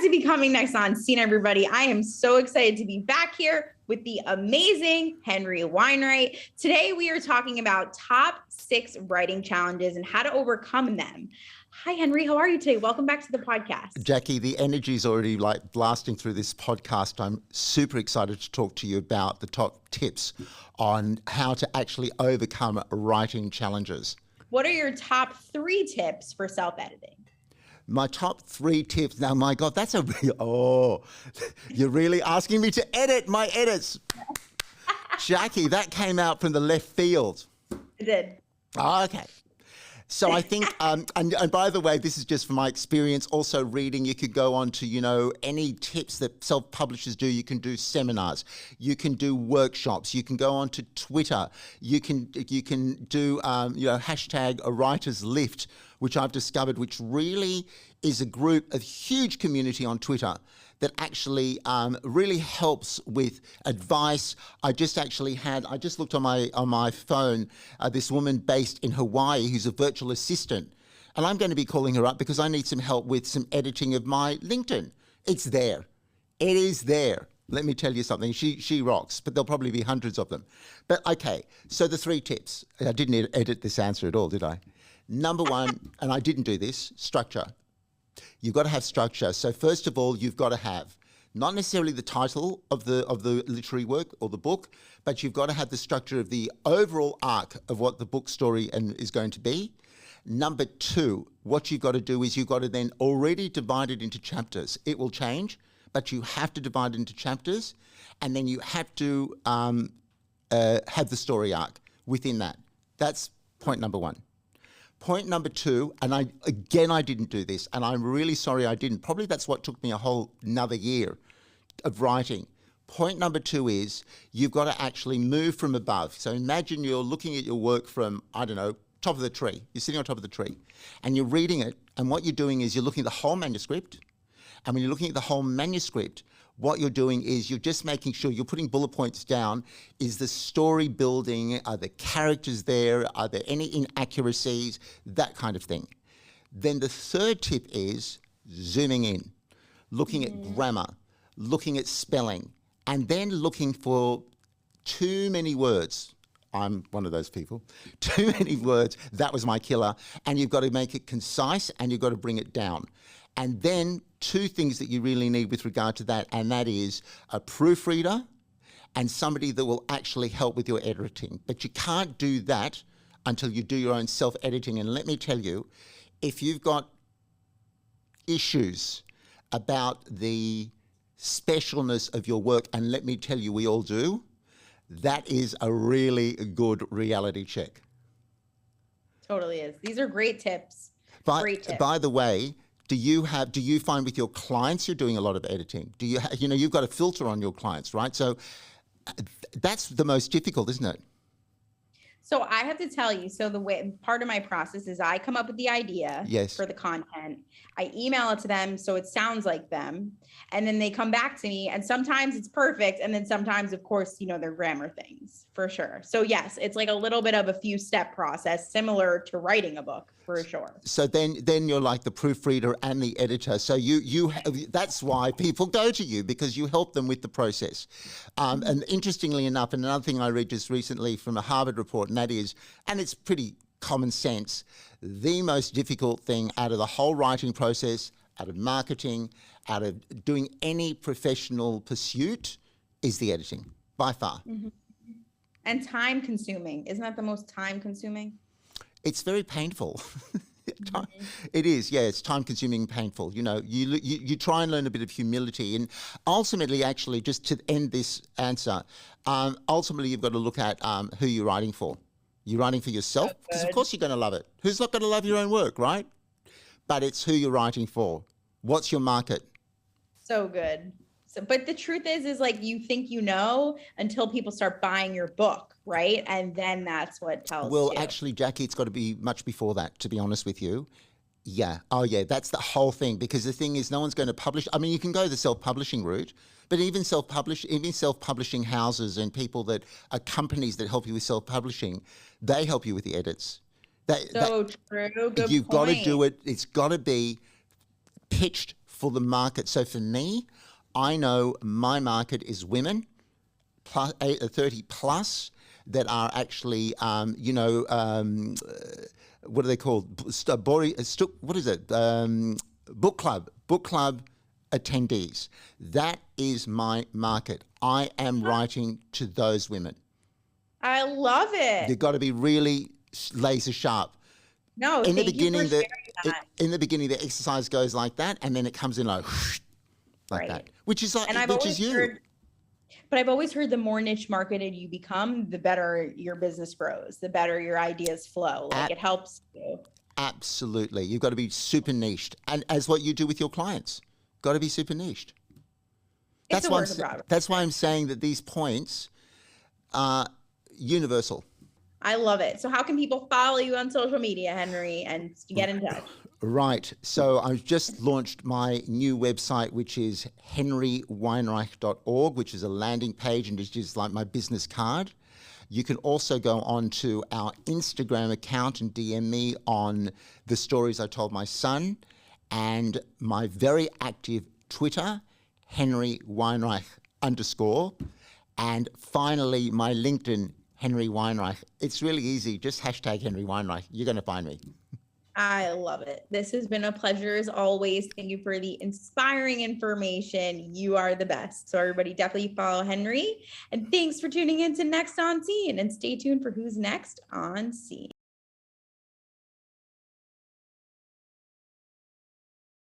to be coming next on Scene, everybody. I am so excited to be back here with the amazing Henry Weinreich. Today, we are talking about top 6 writing challenges and how to overcome them. Hi, Henry. How are you today? Welcome back to the podcast. Jackie, the energy is already like blasting through this podcast. I'm super excited to talk to you about the top tips on how to actually overcome writing challenges. What are your top 3 tips for self-editing? My top 3 tips. Now, my God, that's a real, you're really asking me to edit my edits. Jackie, that came out from the left field. It did. Oh, okay. So I think, and by the way, this is just from my experience, also reading, you could go on to, any tips that self-publishers do. You can do seminars, you can do workshops, you can go on to Twitter, you can do, hashtag a writer's lift, which I've discovered, which really is a group, a huge community on Twitter that actually really helps with advice. I just looked on my phone, this woman based in Hawaii who's a virtual assistant. And I'm going to be calling her up because I need some help with some editing of my LinkedIn. It's there. It is there. Let me tell you something. She rocks, but there'll probably be hundreds of them. But okay, so the 3 tips. I didn't edit this answer at all, did I? Number 1, and I didn't do this, structure. You've got to have structure. So first of all, you've got to have not necessarily the title of the literary work or the book, but you've got to have the structure of the overall arc of what the book story is going to be. Number 2, what you've got to do is you've got to then already divide it into chapters. It will change, but you have to divide it into chapters, and then you have to have the story arc within that. That's point number 1. Point number 2, and I didn't do this, and I'm really sorry I didn't. Probably that's what took me a whole another year of writing. Point number 2 is you've got to actually move from above. So imagine you're looking at your work from, top of the tree. You're sitting on top of the tree, and you're reading it, and what you're doing is you're looking at the whole manuscript, and when you're looking at the whole manuscript, what you're doing is you're just making sure you're putting bullet points down. Is the story building? Are the characters there? Are there any inaccuracies? That kind of thing. Then the 3rd tip is zooming in, looking at grammar, looking at spelling, and then looking for too many words. I'm one of those people. Too many words. That was my killer. And you've got to make it concise, and you've got to bring it down. And then 2 things that you really need with regard to that, and that is a proofreader and somebody that will actually help with your editing. But you can't do that until you do your own self-editing. And let me tell you, if you've got issues about the specialness of your work, and let me tell you, we all do, that is a really good reality check. Totally is. These are great tips. Great tips. By the way, do you find with your clients you're doing a lot of editing? Do you, you've got a filter on your clients, right? So that's the most difficult, isn't it? So I have to tell you, so the way part of my process is I come up with the idea for the content. I email it to them so it sounds like them, and then they come back to me, and sometimes it's perfect, and then sometimes, of course, they're grammar things for sure. So yes, it's like a little bit of a few step process, similar to writing a book for sure. So then you're like the proofreader and the editor. So that's why people go to you, because you help them with the process. And interestingly enough, and another thing I read just recently from a Harvard report, and that is, and it's pretty common sense, the most difficult thing out of the whole writing process, out of marketing, out of doing any professional pursuit is the editing, by far. Mm-hmm. And time consuming. Isn't that the most time consuming? It's very painful. It is, yeah, it's time consuming, painful. You try and learn a bit of humility, and ultimately, actually, just to end this answer, ultimately you've got to look at who you're writing for. You're writing for yourself, because of course you're going to love it. Who's not going to love your own work, right? But it's who you're writing for. What's your market? So good. So, but the truth is like you think until people start buying your book, right? And then that's what tells you. Well, actually, Jackie, it's got to be much before that, to be honest with you. Yeah. Oh, yeah. That's the whole thing. Because the thing is, no one's going to publish. I mean, you can go the self-publishing route, but even self-publishing houses and people that are companies that help you with self-publishing, they help you with the edits. True. Good You've point. got to do it. It's got to be pitched for the market. So for me, I know my market is women, plus 30 plus, that are actually, what are they called? What is it? Book club attendees. That is my market. I am writing to those women. I love it. You've got to be really laser sharp. No, in the thank you for sharing that. In the beginning, the exercise goes like that, and then it comes in like that, which is like, which is you. But I've always heard the more niche marketed you become, the better your business grows, the better your ideas flow. Like it helps you. Absolutely. You've got to be super niched. And as what you do with your clients, got to be super niched. That's why I'm saying that these points are universal. I love it. So how can people follow you on social media, Henry, and get in touch? Right. So I've just launched my new website, which is henryweinreich.org, which is a landing page and it's just like my business card. You can also go on to our Instagram account and DM me on the stories I told my son, and my very active Twitter, henryweinreich_. And finally, my LinkedIn, Henry Weinreich. It's really easy. Just hashtag Henry Weinreich. You're going to find me. I love it. This has been a pleasure as always. Thank you for the inspiring information. You are the best. So everybody definitely follow Henry. And thanks for tuning in to Next on Scene. And stay tuned for who's next on Scene.